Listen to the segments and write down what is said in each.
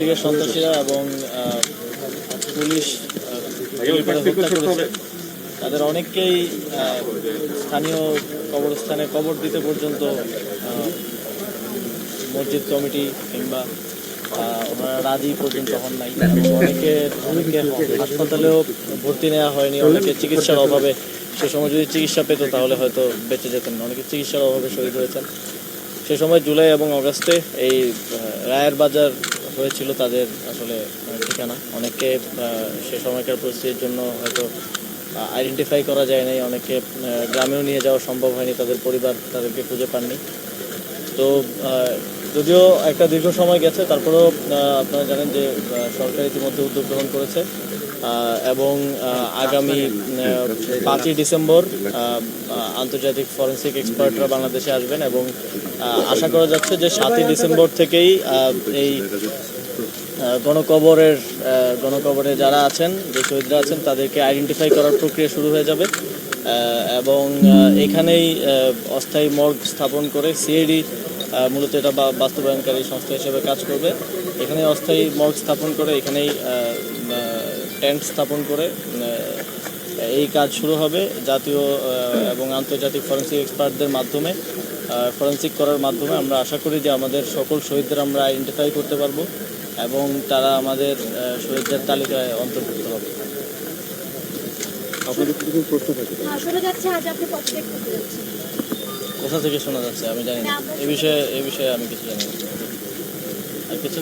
থেকে সন্ত্রাসীরা এবং পুলিশ হত্যা করেছে তাদের অনেককেই স্থানীয় কবরস্থানে কবর দিতে পর্যন্ত মসজিদ কমিটি কিংবা ওনারা রাজি পর্যন্ত হন নাই। অনেকে হাসপাতালেও ভর্তি নেওয়া হয়নি, অনেকে চিকিৎসার অভাবে, সে সময় যদি চিকিৎসা পেত তাহলে হয়তো বেঁচে যেতেন, অনেকে চিকিৎসার অভাবে শহীদ হয়েছেন। সে সময় জুলাই এবং অগাস্টে এই রায়ের বাজার হয়েছিল তাদের আসলে ঠিকানা। অনেকে সে সময়কার পরিস্থিতির জন্য হয়তো আইডেন্টিফাই করা যায় নাই, অনেকে গ্রামেও নিয়ে যাওয়া সম্ভব হয়নি, তাদের পরিবার তাদেরকে খুঁজে পাননি। তো যদিও একটা দীর্ঘ সময় গেছে, তারপরেও আপনারা জানেন যে সরকার ইতিমধ্যে উদ্যোগ গ্রহণ করেছে এবং আগামী 5ই ডিসেম্বর আন্তর্জাতিক ফরেন্সিক এক্সপার্টরা বাংলাদেশে আসবেন এবং আশা করা যাচ্ছে যে 7ই ডিসেম্বর থেকেই এই গণকবরে যারা আছেন, যে শহীদরা আছেন, তাদেরকে আইডেন্টিফাই করার প্রক্রিয়া শুরু হয়ে যাবে এবং এখানেই অস্থায়ী মর্গ স্থাপন করে সিআইডি মূলত এটা বাস্তবায়নকারী সংস্থা হিসেবে কাজ করবে। এখানে অস্থায়ী মর্গ স্থাপন করে, এখানেই টেন্ট স্থাপন করে এই কাজ শুরু হবে। জাতীয় এবং আন্তর্জাতিক ফরেন্সিক এক্সপার্টদের মাধ্যমে ফরেন্সিক করার মাধ্যমে আমরা আশা করি যে আমাদের সকল শহীদদের আমরা আইডেন্টিফাই করতে পারবো এবং তারা আমাদের শহীদদের তালিকায় অন্তর্ভুক্ত হবে। কোথা থেকে শোনা যাচ্ছে আমি জানি না, এ বিষয়ে আমি কিছু জানি না। আর কিছু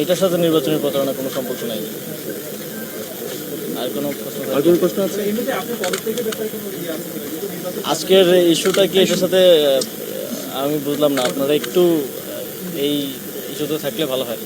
এটার সাথে নির্বাচনী প্রচারণা কোনো সম্পর্ক নাই। আর কোনো প্রশ্ন আছে? আজকের ইস্যুটা কি এটার সাথে আমি বুঝলাম না, আপনারা একটু এই ইস্যুতে থাকলে ভালো হয়।